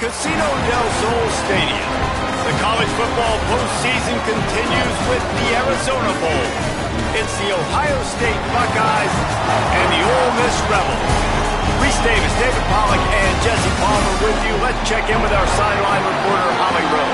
Casino del Sol Stadium. The college football postseason continues with the Arizona Bowl. It's the Ohio State Buckeyes and the Ole Miss Rebels. Reese Davis, David Pollack, and Jesse Palmer with you. Let's check in with our sideline reporter, Holly Rowe.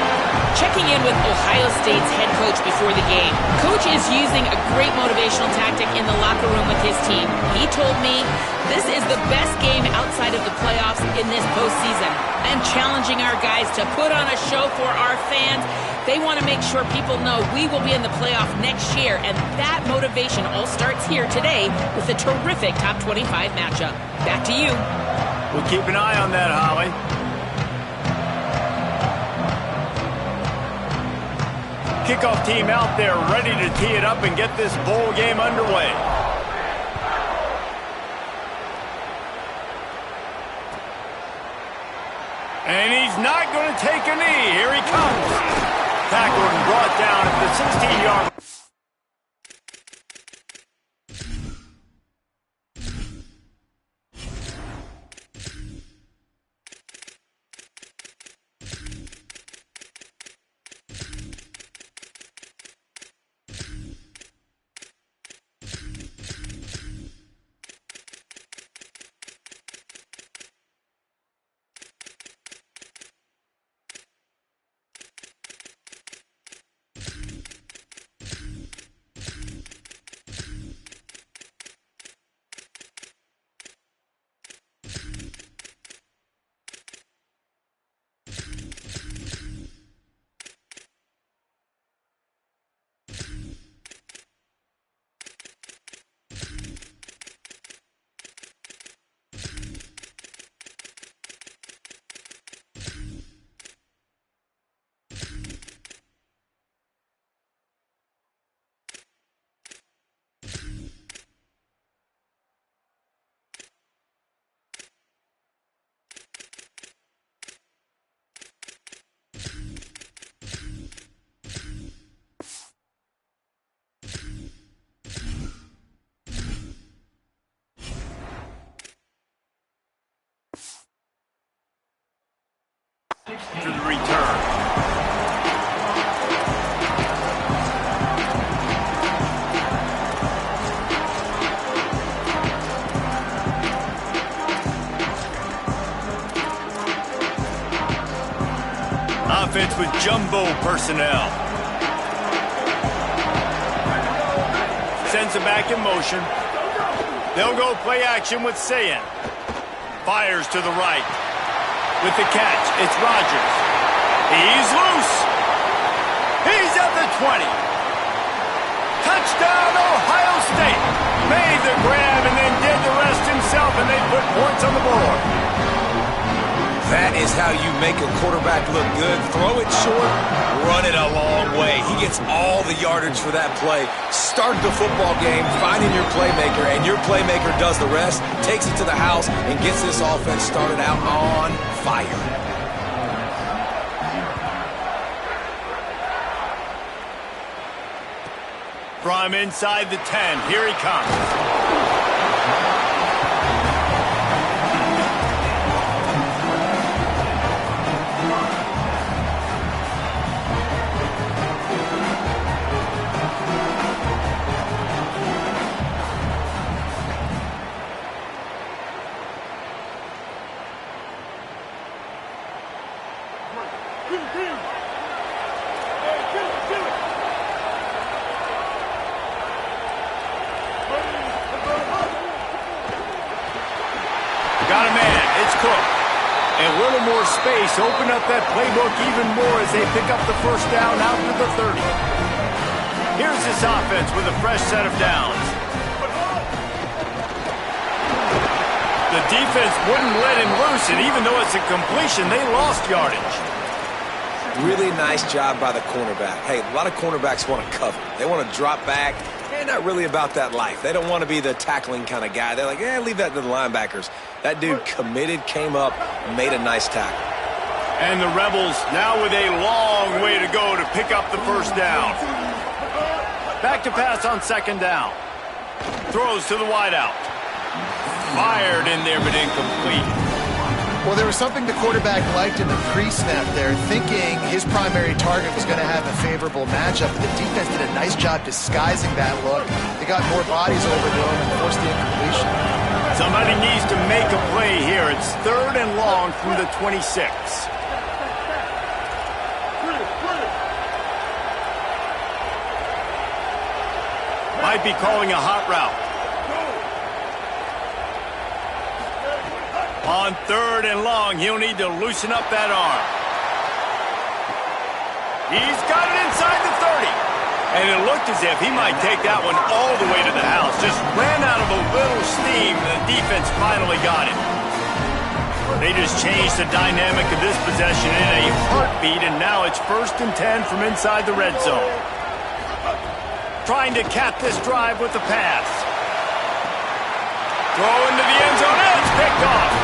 Checking in with Ohio State's head coach before the game. Coach is using a great motivational tactic in the locker room with his team. He told me this is the best game outside of the playoffs in this postseason. And challenging our guys to put on a show for our fans. They want to make sure people know we will be in the playoff next year. And that motivation all starts here today with a terrific top 25 matchup. Back to you. We'll keep an eye on that, Holly. Kickoff team out there ready to tee it up and get this bowl game underway. And he's not going to take a knee. Here he comes. Tackled and brought down at the 16-yard. To the return. Offense with jumbo personnel. Sends it back in motion. They'll go play action with Sayin. Fires to the right. With the catch, it's Rodgers. He's loose. He's at the 20. Touchdown, Ohio State. Made the grab and then did the rest himself, and they put points on the board. That is how you make a quarterback look good. Throw it short, run it a long way. He gets all the yardage for that play. Start the football game, finding your playmaker, and your playmaker does the rest, takes it to the house, and gets this offense started out on fire. From inside the 10, here he comes. Got a man. It's Cook. And a little more space. Open up that playbook even more as they pick up the first down out to the 30. Here's this offense with a fresh set of downs. The defense wouldn't let him loose, and even though it's a completion, they lost yardage. Really nice job by the cornerback. Hey, a lot of cornerbacks want to cover. They want to drop back. They're not really about that life. They don't want to be the tackling kind of guy. They're like, leave that to the linebackers. That dude committed, came up, made a nice tackle. And the Rebels now with a long way to go to pick up the first down. Back to pass on second down. Throws to the wideout. Fired in there, but incomplete. Well, there was something the quarterback liked in the pre-snap there, thinking his primary target was going to have a favorable matchup. But the defense did a nice job disguising that look. They got more bodies over to him and forced the incompletion. Somebody needs to make a play here. It's 3rd and long from the 26. Might be calling a hot route. On 3rd and long, he'll need to loosen up that arm. He's got it inside the 30. And it looked as if he might take that one all the way to the house. Just ran out of a little steam, and the defense finally got it. They just changed the dynamic of this possession in a heartbeat, and now it's 1st and 10 from inside the red zone. Trying to cap this drive with the pass. Throw into the end zone, and it's picked off.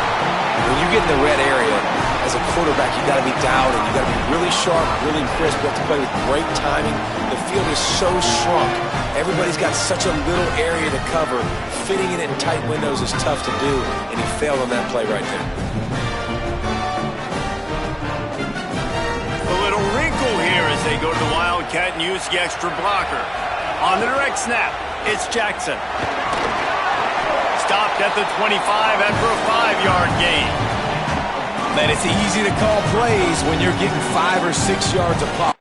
When you get in the red area, as a quarterback, you got to be dialed in. You got to be really sharp, really crisp. You have to play with great timing. The field is so shrunk. Everybody's got such a little area to cover. Fitting it in tight windows is tough to do, and he failed on that play right there. A little wrinkle here as they go to the Wildcat and use the extra blocker. On the direct snap, it's Jackson. Stopped at the 25 after a 5-yard gain. Man, it's easy to call plays when you're getting 5 or 6 yards a pop.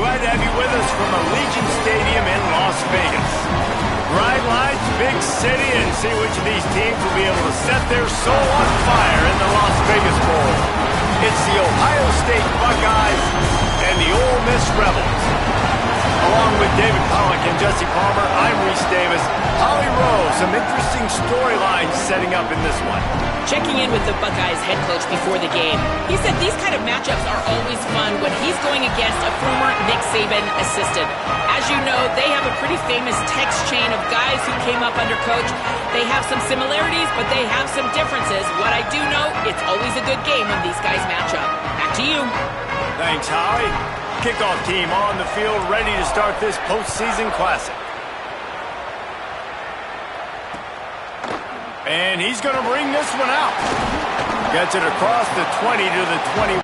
Glad to have you with us from Allegiant Stadium in Las Vegas. Bright lights, big city, and see which of these teams will be able to set their soul on fire in the Las Vegas Bowl. It's the Ohio State Buckeyes and the Ole Miss Rebels. Along with David Pollock and Jesse Palmer, I'm Reese Davis. Holly Rose, some interesting storylines setting up in this one. Checking in with the Buckeyes head coach before the game, he said these kind of matchups are always fun when he's going against a former Nick Saban assistant. As you know, they have a pretty famous text chain of guys who came up under coach. They have some similarities, but they have some differences. What I do know, it's always a good game when these guys match up. Back to you. Thanks, Holly. Kickoff team on the field, ready to start this postseason classic. And he's going to bring this one out. Gets it across the 20 to the 20.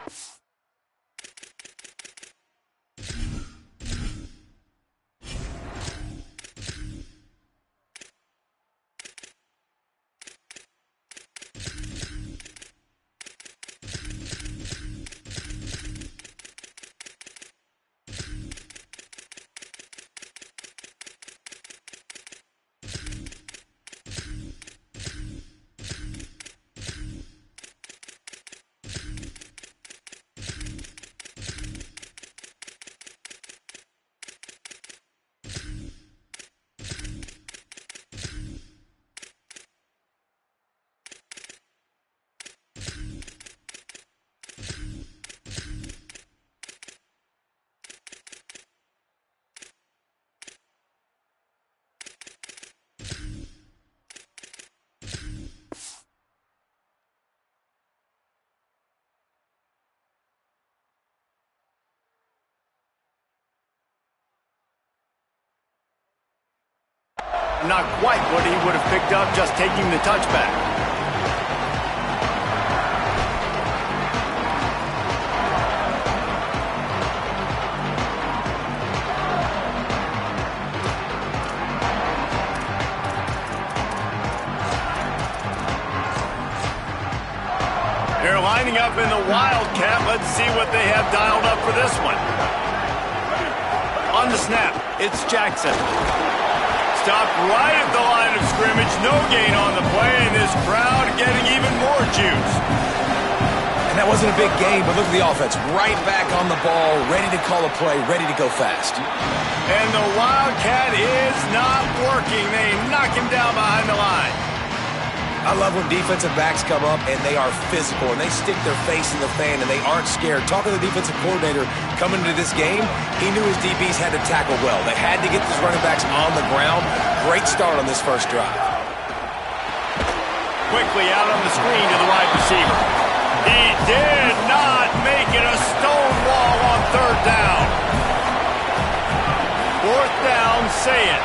not quite what he would have picked up just taking the touchback. They're lining up in the Wildcat. Let's see what they have dialed up for this one. On the snap, it's Jackson. Stopped right at the line of scrimmage. No gain on the play, and this crowd getting even more juice. And that wasn't a big gain, but look at the offense. Right back on the ball, ready to call a play, ready to go fast. And the Wildcat is not working. They knock him down behind the line. I love when defensive backs come up and they are physical and they stick their face in the fan and they aren't scared. Talking to the defensive coordinator coming into this game, he knew his DBs had to tackle well. They had to get these running backs on the ground. Great start on this first drive. Quickly out on the screen to the wide receiver. He did not make it. A stone wall on third down. Fourth down, say it.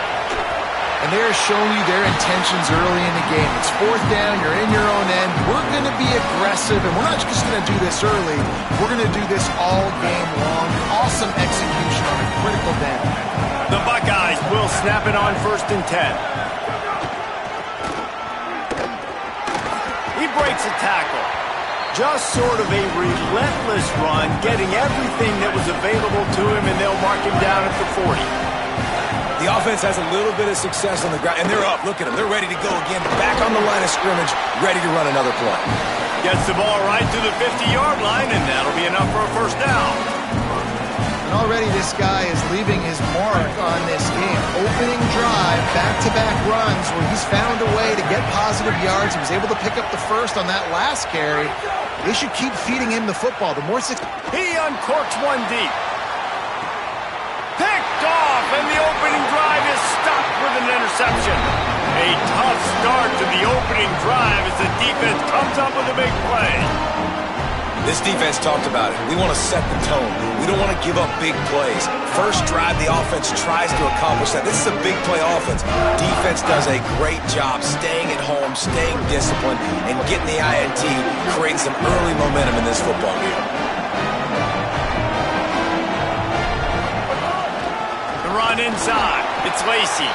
And they're showing you their intentions early in the game. It's fourth down, you're in your own end. We're going to be aggressive, and we're not just going to do this early. We're going to do this all game long. Awesome execution on a critical down. The Buckeyes will snap it on 1st and 10. He breaks a tackle. Just sort of a relentless run, getting everything that was available to him, and they'll mark him down at the 40. The offense has a little bit of success on the ground, and they're up. Look at them. They're ready to go again. Back on the line of scrimmage, ready to run another play. Gets the ball right to the 50-yard line, and that'll be enough for a first down. And already this guy is leaving his mark on this game. Opening drive, back-to-back runs where he's found a way to get positive yards. He was able to pick up the first on that last carry. They should keep feeding him the football. The more success... He uncorks one deep. Picked off, and the opening drive is stopped with an interception. A tough start to the opening drive as the defense comes up with a big play. This defense talked about it. We want to set the tone. We don't want to give up big plays. First drive, the offense tries to accomplish that. This is a big play offense. Defense does a great job staying at home, staying disciplined, and getting the INT, creating some early momentum in this football game. Run inside. It's Lacy.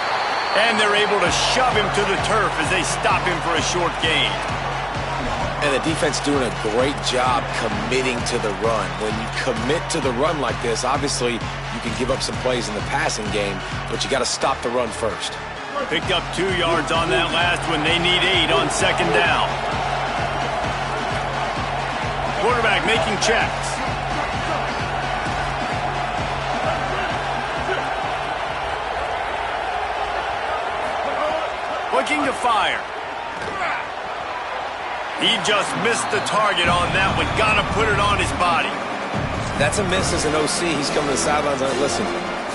And they're able to shove him to the turf as they stop him for a short gain. And the defense doing a great job committing to the run. When you commit to the run like this, obviously you can give up some plays in the passing game, but you got to stop the run first. Picked up 2 yards on that last one. They need 8 on second down. Quarterback making checks. Looking to fire. He just missed the target on that one. Got to put it on his body. That's a miss as an OC. He's coming to the sidelines and listen,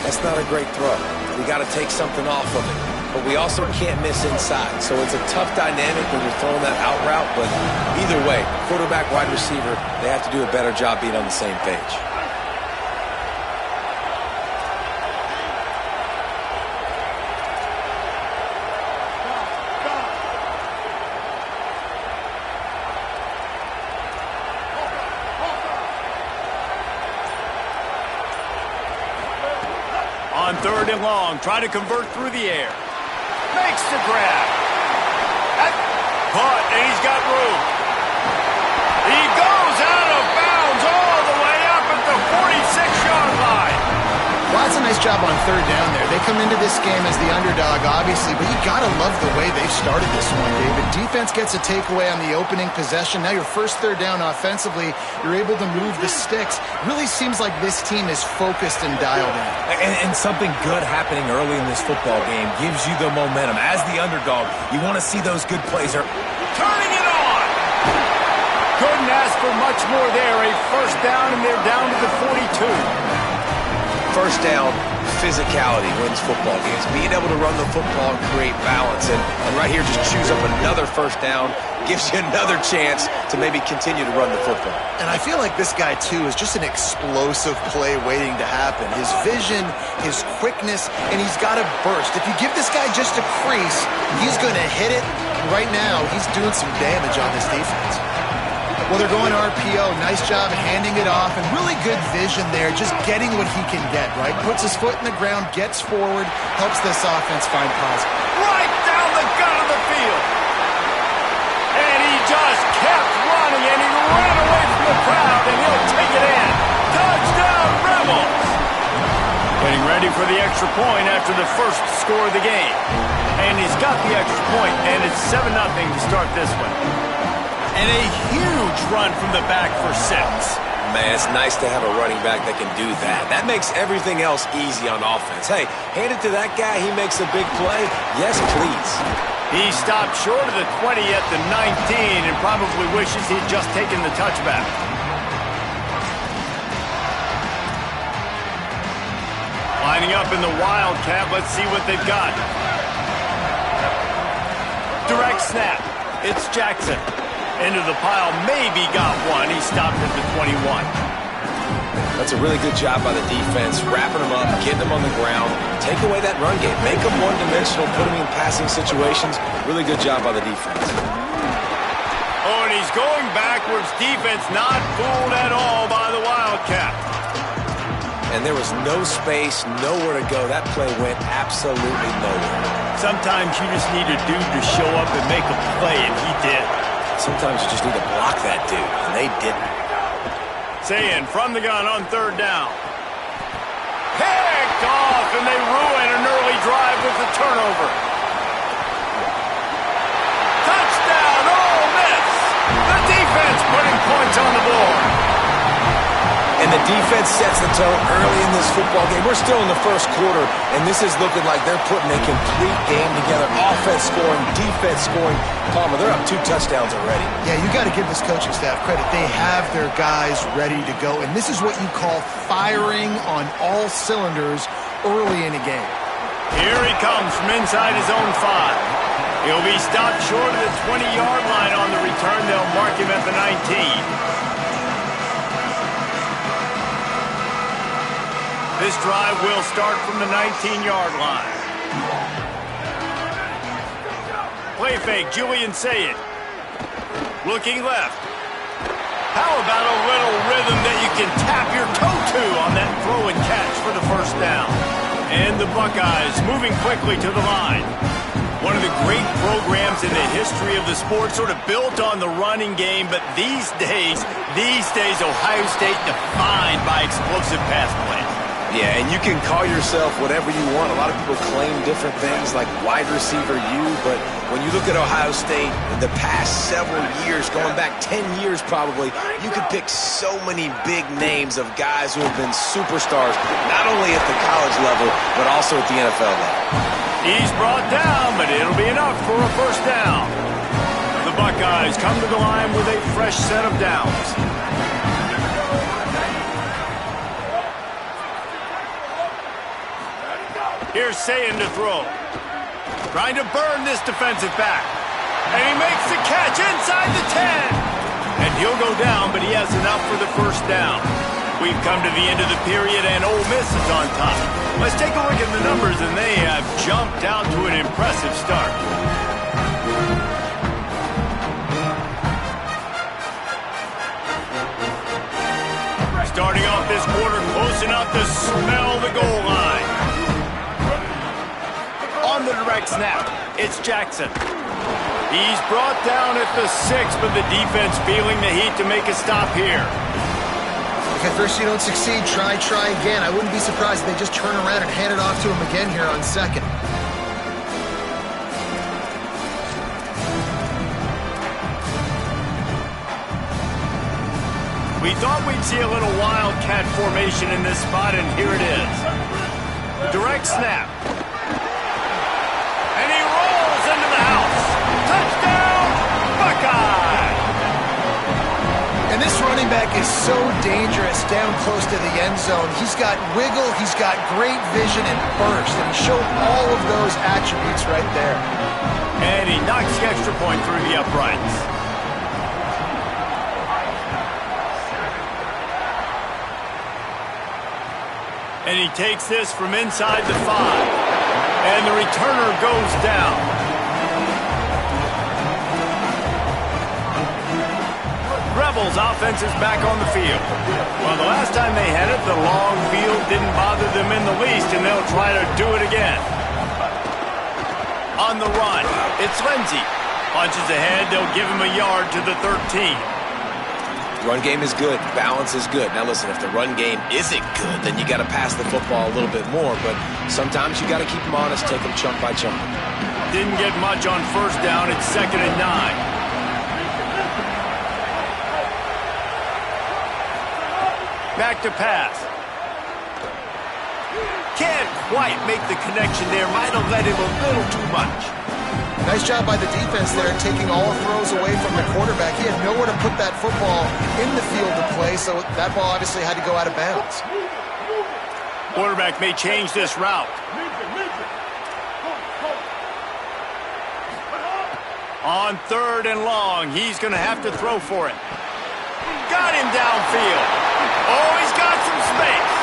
that's not a great throw. We got to take something off of it. But we also can't miss inside. So it's a tough dynamic when you're throwing that out route. But either way, quarterback, wide receiver, they have to do a better job being on the same page. On 3rd and long, trying to convert through the air. Makes the grab. Caught, and he's got room. He goes out of bounds all the way up at the 46-yard line. Well, that's a nice job on 3rd down there. They come into this game as the underdog, obviously, but you got to love the way they've started this one, David. Defense gets a takeaway on the opening possession. Now your first 3rd down offensively, you're able to move the sticks. Really seems like this team is focused and dialed in. And something good happening early in this football game gives you the momentum. As the underdog, you want to see those good plays. Turning it on! Couldn't ask for much more there. A first down, and they're down to the 42. First down, physicality wins football games. Being able to run the football and create balance. And right here, just choose up another first down, gives you another chance to maybe continue to run the football. And I feel like this guy, too, is just an explosive play waiting to happen. His vision, his quickness, and he's got a burst. If you give this guy just a crease, he's going to hit it. Right now, he's doing some damage on this defense. Well, they're going RPO. Nice job handing it off, and really good vision there, just getting what he can get, right? Puts his foot in the ground, gets forward, helps this offense find positive. Right down the gut of the field. And he just kept running, and he ran away from the crowd, and he'll take it in. Touchdown, Rebels! Getting ready for the extra point after the first score of the game. And he's got the extra point, and it's 7-0 to start this one. And a huge run from the back for 6. Man, it's nice to have a running back that can do that. That makes everything else easy on offense. Hey, hand it to that guy, he makes a big play. Yes, please. He stopped short of the 20 at the 19 and probably wishes he'd just taken the touchback. Lining up in the Wildcat, let's see what they've got. Direct snap. It's Jackson. Into the pile, maybe got one. He stopped at the 21. That's a really good job by the defense, wrapping them up, getting them on the ground, take away that run game, make them one-dimensional, put them in passing situations. Really good job by the defense. Oh, and he's going backwards. Defense not fooled at all by the Wildcat. And there was no space, nowhere to go. That play went absolutely nowhere. Sometimes you just need a dude to show up and make a play, and he did. Sometimes you just need to block that dude, and they didn't. Sayin from the gun on 3rd down. Picked off, and they ruin an early drive with the turnover. Touchdown, Ole Miss! The defense putting points on the board. And the defense sets the tone early in this football game. We're still in the first quarter, and this is looking like they're putting a complete game together. Offense scoring, defense scoring. Palmer, they're up 2 touchdowns already. Yeah, you got to give this coaching staff credit. They have their guys ready to go, and this is what you call firing on all cylinders early in a game. Here he comes from inside his own 5. He'll be stopped short of the 20-yard line on the return. They'll mark him at the 19. This drive will start from the 19-yard line. Play fake, Julian Sayed. Looking left. How about a little rhythm that you can tap your toe to on that throw and catch for the first down? And the Buckeyes moving quickly to the line. One of the great programs in the history of the sport, sort of built on the running game, but these days, Ohio State defined by explosive pass play. Yeah, and you can call yourself whatever you want. A lot of people claim different things like wide receiver U, but when you look at Ohio State the past several years, going back 10 years probably, you could pick so many big names of guys who have been superstars, not only at the college level, but also at the NFL level. He's brought down, but it'll be enough for a first down. The Buckeyes come to the line with a fresh set of downs. Here's Sayin to throw. Trying to burn this defensive back. And he makes the catch inside the 10. And he'll go down, but he has enough for the first down. We've come to the end of the period, and Ole Miss is on top. Let's take a look at the numbers, and they have jumped out to an impressive start. Starting off this quarter close enough to smell the goal line. On the direct snap, it's Jackson. He's brought down at the 6, but the defense feeling the heat to make a stop here. If at first you don't succeed, try again. I wouldn't be surprised if they just turn around and hand it off to him again here on 2nd. We thought we'd see a little Wildcat formation in this spot, and here it is. Direct snap. And he rolls into the house. Touchdown, Buckeye! And this running back is so dangerous down close to the end zone. He's got wiggle, he's got great vision and burst, and he showed all of those attributes right there. And he knocks the extra point through the uprights. And he takes this from inside the 5. And the returner goes down. Rebels offense is back on the field. Well, the last time they had it, the long field didn't bother them in the least, and they'll try to do it again. On the run, it's Lindsey. Punches ahead, they'll give him a yard to the 13. Run game is good. Balance is good. Now listen, if the run game isn't good, then you got to pass the football a little bit more. But sometimes you got to keep them honest, take them chunk by chunk. Didn't get much on first down. It's 2nd and 9. Back to pass. Can't quite make the connection there. Might have led him a little too much. Nice job by the defense there, taking all throws away from the quarterback. He had nowhere to put that football in the field to play, so that ball obviously had to go out of bounds. Quarterback may change this route. On 3rd and long, he's going to have to throw for it. Got him downfield. Oh, he's got some space.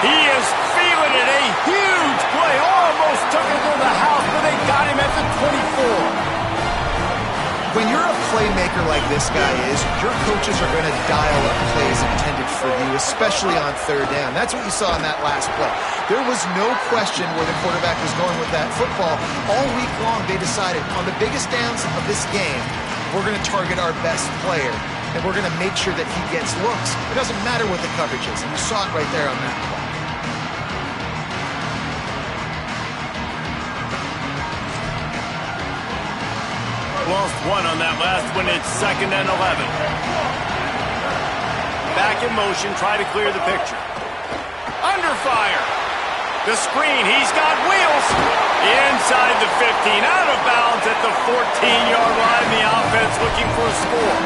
He is feeling it. A huge play. Almost took it to the house, but they got him at the 24. When you're a playmaker like this guy is, your coaches are going to dial up plays intended for you, especially on 3rd down. That's what you saw in that last play. There was no question where the quarterback was going with that football. All week long, they decided on the biggest downs of this game, we're going to target our best player, and we're going to make sure that he gets looks. It doesn't matter what the coverage is, and you saw it right there on that play. Lost one on that last one. It's 2nd and 11. Back in motion, try to clear the picture. Under fire. The screen, he's got wheels. Inside the 15, out of bounds at the 14-yard line. The offense looking for a score.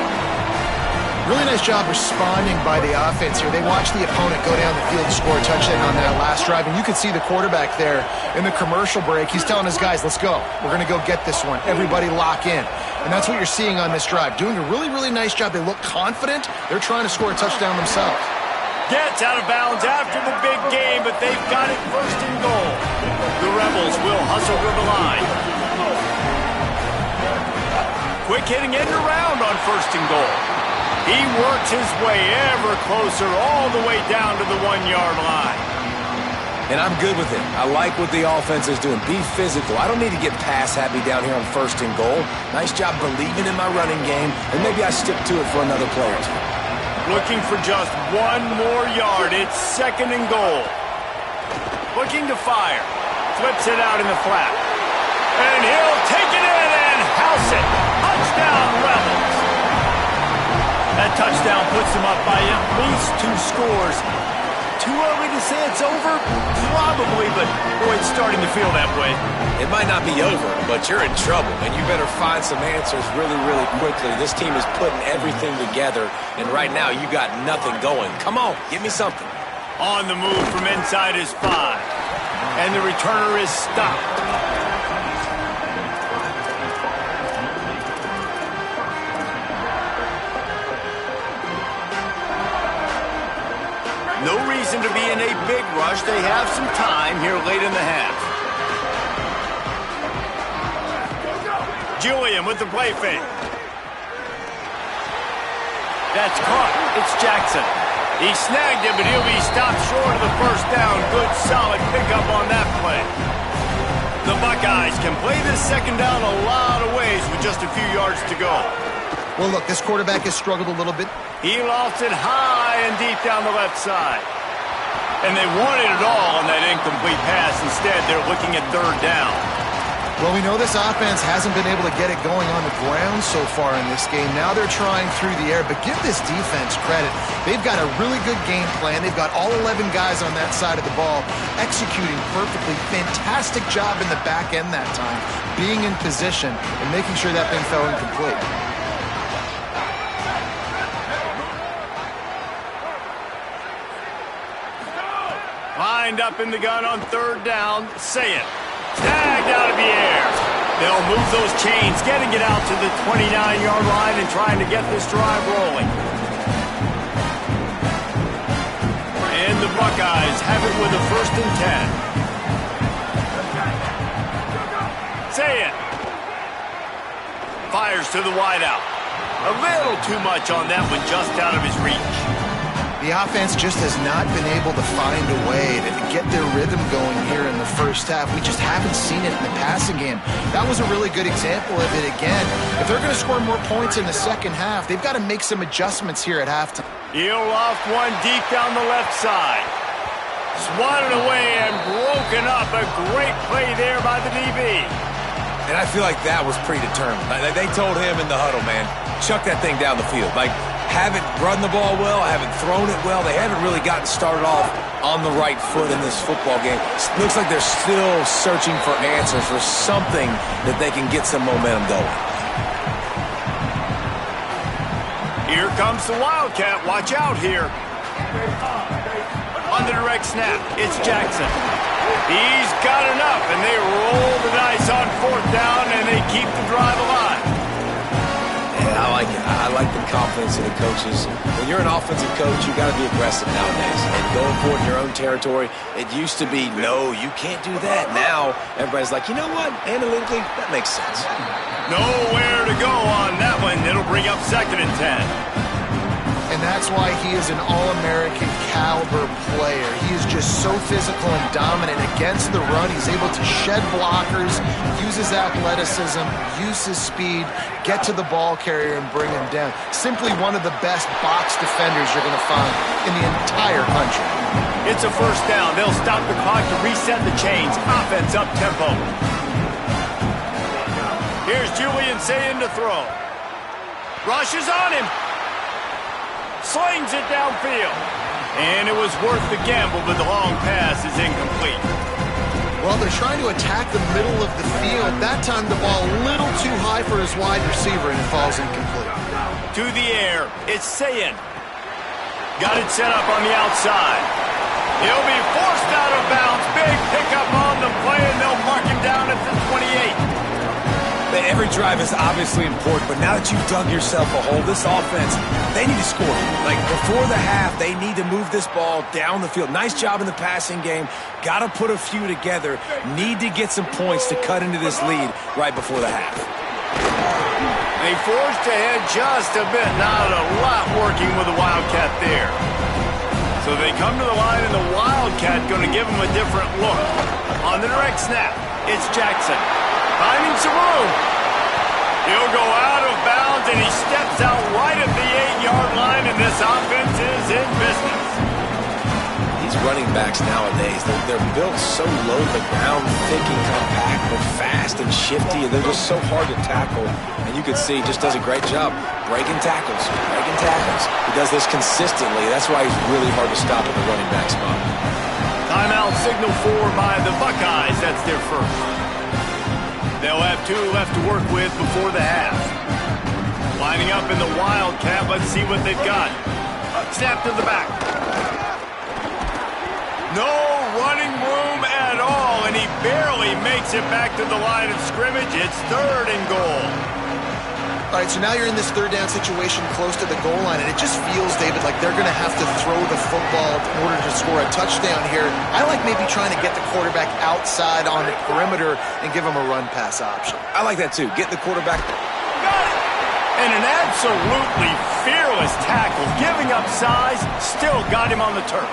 Really nice job responding by the offense here. They watched the opponent go down the field and score a touchdown on that last drive, and you could see the quarterback there in the commercial break. He's telling his guys, let's go. We're going to go get this one. Everybody lock in. And that's what you're seeing on this drive. Doing a really, really nice job. They look confident. They're trying to score a touchdown themselves. Gets out of bounds after the big game, but they've got it 1st and goal. The Rebels will hustle to the line. Quick hitting end around on 1st and goal. He works his way ever closer all the way down to the 1-yard line. And I'm good with it. I like what the offense is doing. Be physical. I don't need to get pass happy down here on 1st and goal. Nice job believing in my running game, and maybe I stick to it for another play or two. Looking for just 1 more yard. It's 2nd and goal. Looking to fire. Flips it out in the flat. And he'll take it in and house it. Touchdown, Rebels. That touchdown puts them up by at least 2 scores. Too early to say it's over? Probably, but boy, it's starting to feel that way. It might not be over, but you're in trouble, and you better find some answers really, really quickly. This team is putting everything together, and right now you got nothing going. Come on, give me something. On the move from inside his 5, and the returner is stopped. No reason to be in a big rush. They have some time here late in the half. Julian with the play fake. That's caught. It's Jackson. He snagged him, but he'll be stopped short of the 1st down. Good, solid pickup on that play. The Buckeyes can play this 2nd down a lot of ways with just a few yards to go. Well, look, this quarterback has struggled a little bit. He lost it high and deep down the left side. And they wanted it all on that incomplete pass. Instead, they're looking at 3rd down. Well, we know this offense hasn't been able to get it going on the ground so far in this game. Now they're trying through the air, but give this defense credit. They've got a really good game plan. They've got all 11 guys on that side of the ball executing perfectly. Fantastic job in the back end that time, being in position and making sure that thing fell incomplete. Lined up in the gun on third down. Say it. Tagged out of the air. They'll move those chains, getting it out to the 29-yard line and trying to get this drive rolling. And the Buckeyes have it with a 1st and 10. Say it. Fires to the wideout. A little too much on that one, just out of his reach. The offense just has not been able to find a way to get their rhythm going here in the first half. We just haven't seen it in the passing game. That was a really good example of it again. If they're going to score more points in the second half, they've got to make some adjustments here at halftime. He'll off one deep down the left side. Swatted away and broken up. A great play there by the DB. And I feel like that was predetermined. They told him in the huddle, man, chuck that thing down the field. Haven't run the ball well, haven't thrown it well. They haven't really gotten started off on the right foot in this football game. It looks like they're still searching for answers, for something that they can get some momentum going. Here comes the Wildcat. Watch out here. On the direct snap, it's Jackson. He's got enough, and they roll the dice on 4th down, and they keep the drive alive. I like it. I like the confidence of the coaches. When you're an offensive coach, you got to be aggressive nowadays. And going for it in your own territory, it used to be, no, you can't do that. Now, everybody's like, you know what? Analytically, that makes sense. Nowhere to go on that one. It'll bring up 2nd and 10. And that's why he is an All-American caliber player. He is just so physical and dominant against the run. He's able to shed blockers, use his athleticism, use his speed, get to the ball carrier and bring him down. Simply one of the best box defenders you're going to find in the entire country. It's a 1st down. They'll stop the clock to reset the chains. Offense up tempo. Here's Julian Sayin to throw. Rushes on him. Slings it downfield. And it was worth the gamble, but the long pass is incomplete. Well, they're trying to attack the middle of the field. That time the ball a little too high for his wide receiver, and it falls incomplete. To the air, it's Sayin. Got it set up on the outside. He'll be forced out of bounds. Big pickup on the play, and they'll mark him down at the 28. Every drive is obviously important, but now that you've dug yourself a hole, this offense, they need to score. Before the half, they need to move this ball down the field. Nice job in the passing game. Got to put a few together. Need to get some points to cut into this lead right before the half. They forged ahead just a bit. Not a lot working with the Wildcat there. So they come to the line, and the Wildcat going to give them a different look. On the direct snap, it's Jackson. Finding some room. He'll go out of bounds, and he steps out right at the 8-yard line, and this offense is in business. These running backs nowadays, they're built so low to the ground, thick and compact, but fast and shifty, and they're just so hard to tackle. And you can see he just does a great job breaking tackles. He does this consistently. That's why he's really hard to stop at the running back spot. Timeout signal for by the Buckeyes. That's their 1st. They'll have 2 left to work with before the half. Lining up in the Wildcat. Let's see what they've got. Snap to the back. No running room at all, and he barely makes it back to the line of scrimmage. It's 3rd and goal. All right, so now you're in this 3rd down situation close to the goal line, and it just feels, David, like they're going to have to throw the football in order to score a touchdown here. I like maybe trying to get the quarterback outside on the perimeter and give him a run-pass option. I like that, too. Get the quarterback. Got it! And an absolutely fearless tackle, giving up size, still got him on the turf.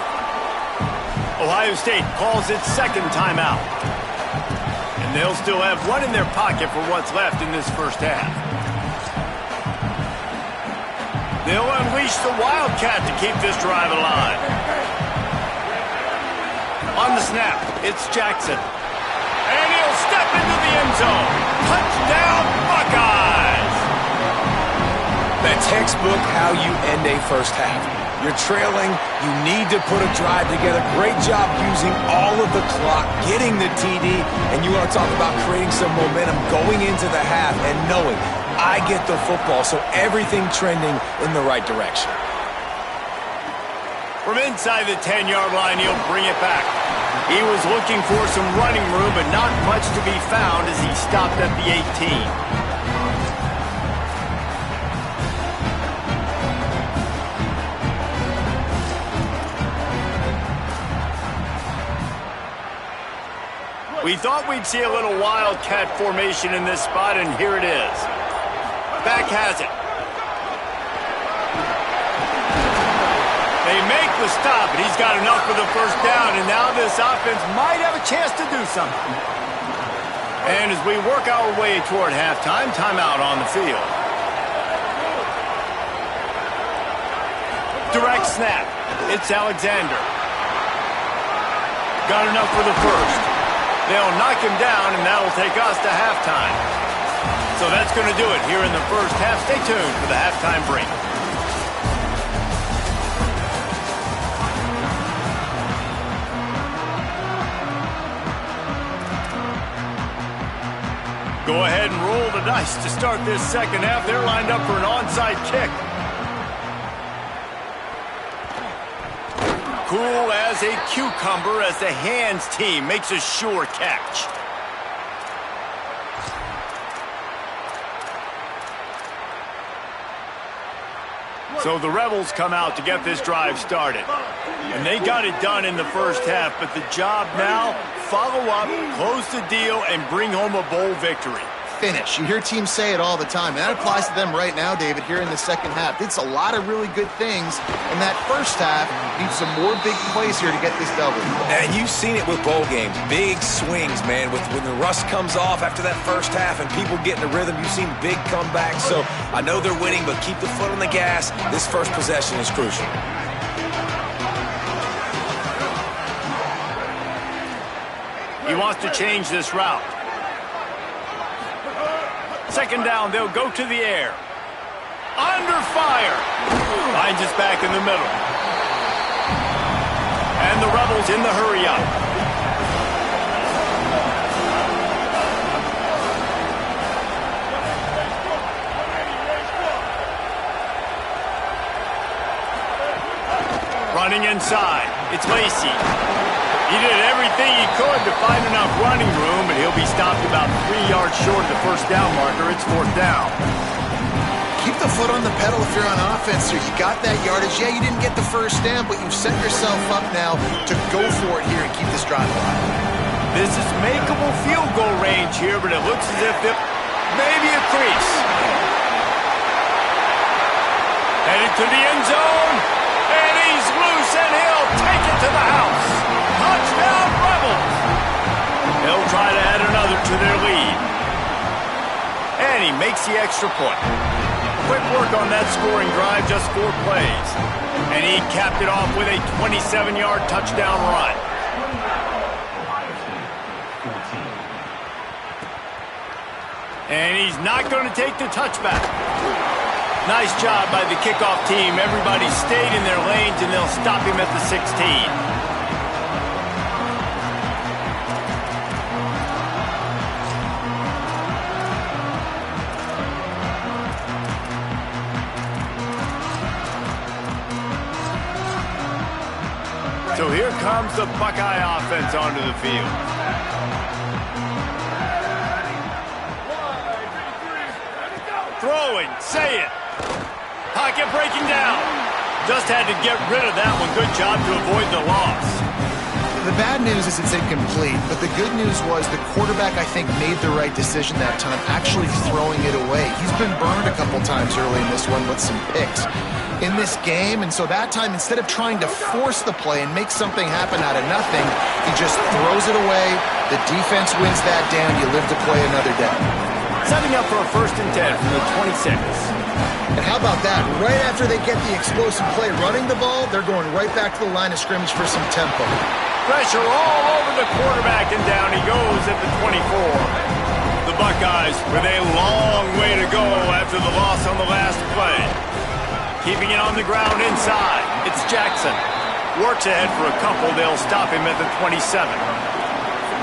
Ohio State calls its 2nd timeout. And they'll still have one in their pocket for what's left in this first half. They'll unleash the Wildcat to keep this drive alive. On the snap, it's Jackson. And he'll step into the end zone. Touchdown, Buckeyes! That textbook how you end a first half. You're trailing, you need to put a drive together. Great job using all of the clock, getting the TD, and you want to talk about creating some momentum going into the half and knowing I get the football, so everything trending in the right direction. From inside the 10-yard line, he'll bring it back. He was looking for some running room, but not much to be found as he stopped at the 18. We thought we'd see a little wildcat formation in this spot, and here it is. Back has it. They make the stop, and he's got enough for the first down, and now this offense might have a chance to do something. And as we work our way toward halftime, timeout on the field. Direct snap. It's Alexander. Got enough for the first. They'll knock him down, and that'll take us to halftime. So that's going to do it here in the first half. Stay tuned for the halftime break. Go ahead and roll the dice to start this second half. They're lined up for an onside kick. Cool as a cucumber as the hands team makes a sure catch. So the Rebels come out to get this drive started. And they got it done in the first half, but the job now, follow up, close the deal, and bring home a bowl victory. Finish. You hear teams say it all the time, and that applies to them right now, David, here in the second half. It's a lot of really good things in that first half. Need some more big plays here to get this double. And you've seen it with bowl games. Big swings, man. When the rust comes off after that first half and people get in the rhythm, you've seen big comebacks. So I know they're winning, but keep the foot on the gas. This first possession is crucial. He wants to change this route. Second down, they'll go to the air. Under fire. Finds us back in the middle. And the Rebels in the hurry up. Running inside. It's Lacey. He did everything he could to find enough running room, but he'll be stopped about 3 yards short of the first down marker. It's fourth down. Keep the foot on the pedal if you're on offense here. You got that yardage. Yeah, you didn't get the first down, but you've set yourself up now to go for it here and keep this drive alive. This is makeable field goal range here, but it looks as if it maybe a crease. Headed to the end zone, and he's loose, and he'll take it to the house. Touchdown, Rebels! They'll try to add another to their lead. And he makes the extra point. Quick work on that scoring drive, just 4 plays. And he capped it off with a 27-yard touchdown run. And he's not going to take the touchback. Nice job by the kickoff team. Everybody stayed in their lanes, and they'll stop him at the 16. So here comes the Buckeye offense onto the field. Throwing, say it. Pocket breaking down. Just had to get rid of that one. Good job to avoid the loss. The bad news is it's incomplete, but the good news was the quarterback, I think, made the right decision that time, actually throwing it away. He's been burned a couple times early in this one with some picks in this game, and so that time, instead of trying to force the play and make something happen out of nothing, he just throws it away. The defense wins that down. You live to play another day. Setting up for a 1st and 10 from the 26. And how about that? Right after they get the explosive play running the ball, they're going right back to the line of scrimmage for some tempo. Pressure all over the quarterback, and down he goes at the 24. The Buckeyes with a long way to go after the loss on the last play. Keeping it on the ground inside. It's Jackson. Works ahead for a couple. They'll stop him at the 27.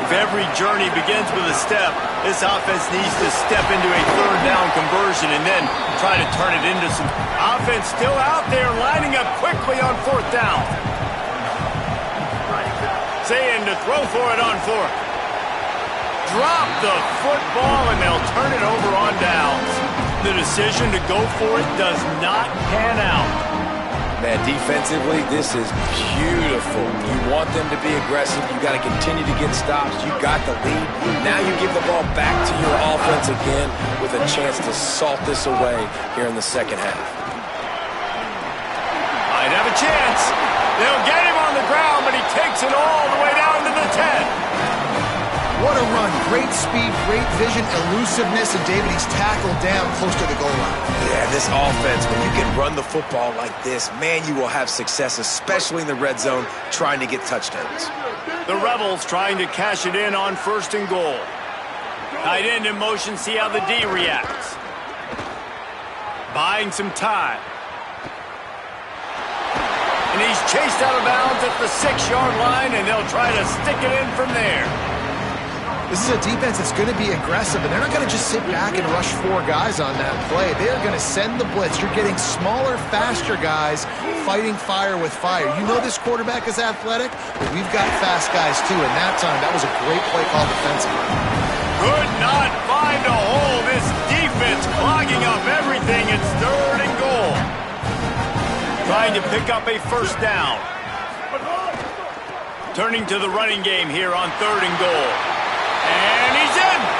If every journey begins with a step, this offense needs to step into a 3rd down conversion and then try to turn it into some offense still out there lining up quickly on 4th down. gets in to throw for it on fourth. Drop the football, and they'll turn it over on downs. The decision to go for it does not pan out. Man, defensively, this is beautiful. You want them to be aggressive. You got to continue to get stops. You got the lead. Now you give the ball back to your offense again with a chance to salt this away here in the second half. Might have a chance. They'll get him on the ground, but he takes it all the way down to the 10. What a run. Great speed, great vision, elusiveness, and David, he's tackled down close to the goal line. Yeah, this offense, when you can run the football like this, man, you will have success, especially in the red zone, trying to get touchdowns. The Rebels trying to cash it in on 1st and goal. Tight end in motion, see how the D reacts. Buying some time. And he's chased out of bounds at the 6-yard line, and they'll try to stick it in from there. This is a defense that's going to be aggressive, and they're not going to just sit back and rush 4 guys on that play. They are going to send the blitz. You're getting smaller, faster guys fighting fire with fire. You know this quarterback is athletic, but we've got fast guys too, and that time, that was a great play call defensively. Could not find a hole. This defense clogging up everything. It's 3rd and goal. Trying to pick up a 1st down. Turning to the running game here on 3rd and goal. And he's in.